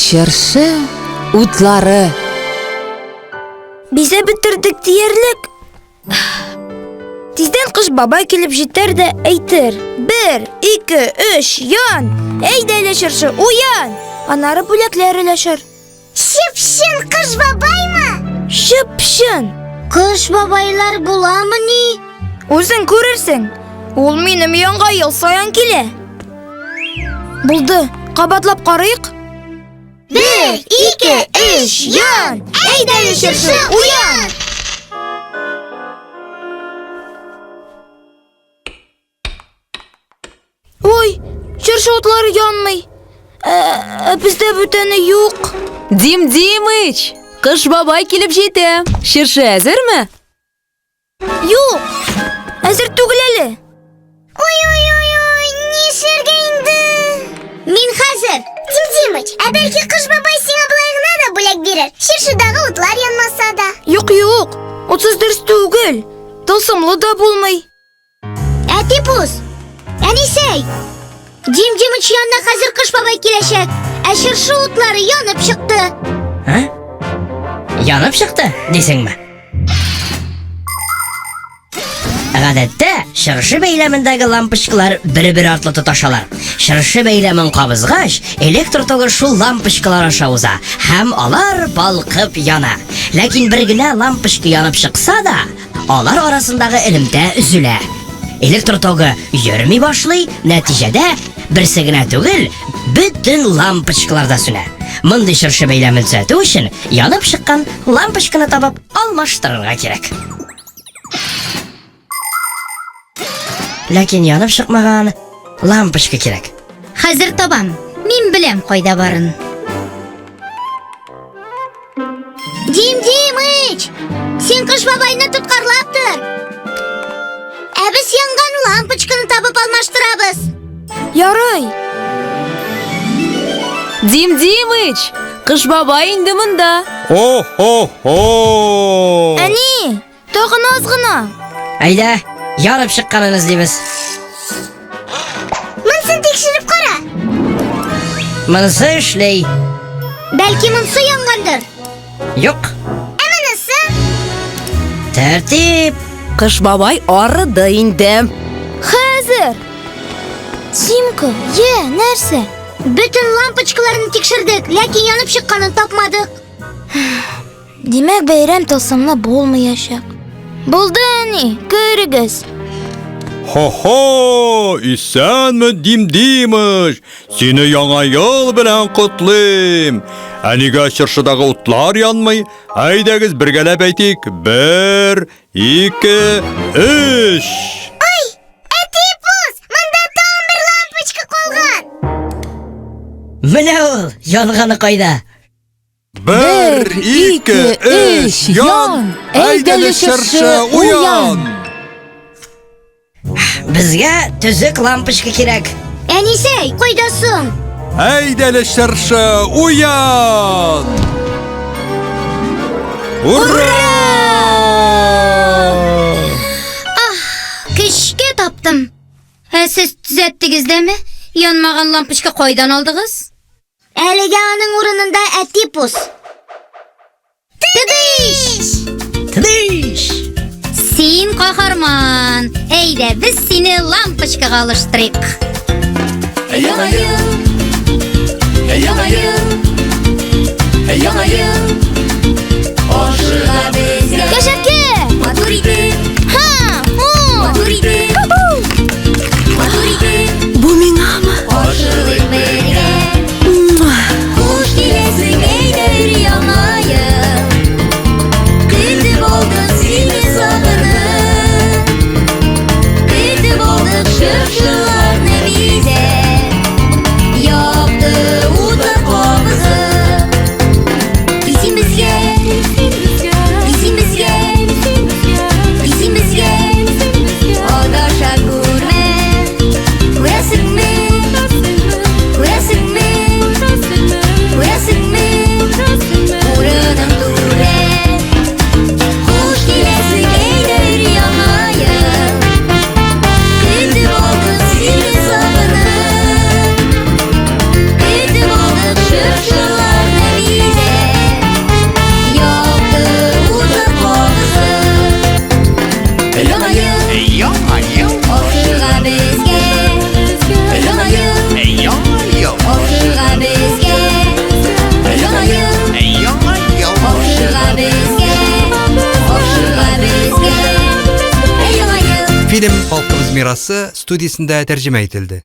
Чыршы утлары. Бизе бетердек диярлек. Тизден кыш бабай келип жетер де әйтер: 1, 2, 3, ян! Әйдә әле чыршы, уян! Анары бүләкләр өләшер. Шыпшын кыш бабаймы? Шыпшын! Кыш бабайлар буламы ни? Үзең күрерсең. Ул минем янга ел саян килә. Булды, кабатлап карыйк. 1, 2, 3, ян! Әйдә әле чыршы, уян! Ой, чыршы утлары янмый. Бездә бүтәне юк. Дим Димыч, кыш бабай килеп җитә. Чыршы әзерме? Юк. Әзер түгел әле. Ой, нишергә инде? Мин хәзер. Димдимыч, бәлки кыш бабай сиңа болай гына да бүләк бирер. Чыршыдагы утлар янмаса да. Юк. Отсыз дөрес түгел. Тылсымлы да булмый. Типус, әнисәй. Димдимыч янына хәзер кыш бабай киләчәк. Чыршы утлары янып чыкты. Янып чыкты, дисеңме? Гадәттә, чыршы бәйләмендәге лампочкалар бер-бер артлы тоташалар. Чыршы бәйләмен кабызгач, электр тогы шул лампочкалар аша уза, һәм алар балкып яна. Ләкин бер генә лампочка янып чыкса да, алар арасындагы элемтә үзелә. Электр тогы йөрми башлый, нәтиҗәдә берсе генә түгел, бөтен лампочкалар да сүнә. Мондый чыршы бәйләмен төзәтү өчен янып чыккан лампочканы табып алмаштырырга кирәк. Ләкин янып чыкмаган лампочка кирәк. Хәзер табам. Мин беләм кайда барын. Димдимыч, син кыш бабайны тоткарлап тор. Без янган лампочканы табып алмаштырабыз. Ярый. Дим Димыч, кыш бабай инде монда. О-хо-хо! Әни, тагын аз гына. Әйдә, янып чыкканын эзлибез. Монсын тикшереп кара. Монысы эшләй. Бәлки монсы янгандыр. Юк, Монысы? тәртип. Кыш бабай арыды инде. Хәзер. Симка, нәрсә? Бөтен лампочкаларны тикшердек, ләкин янып чыкканын тапмадык. Димәк, бәйрәм тылсымлы булмаячак. Булды, әни, күрегез. Хо-хо! Исәнме, Димдимыч? Сине яңа ел белән котлыйм. Әнигә чыршыдагы утлар янмый? Әйдәгез бергәләп әйтик. 1, 2, 3. Типус, монда тагын бер лампочка калган. Менә ул, янганы кайда? 1, 2, 3, ян! Әйдәле чыршы, уян! Безгә төзек лампочка кирәк. Әнисәй, кайдасың? Әйдәле чыршы, уян! Ура! Кешкә таптым. Сез төзәттегез дәме? Янмаган лампочка кайдан алдыгыз? Әлегә аның урынында Типус. Тидиш! Син каһарман. Әйдә, без сине лампочкага алыштырыйк. Яңа ел, ашыга безгә. Кәшәке! Матурите, Матурите! Бу миңамы? ашыгык бергә. Хуш киләсең, әйдә яңа ел. Көтеп алдык сине сагынып. Көтеп алдык чыршыларны бизәп. Якты утлар мирасы студиясында тәрҗемә ителде.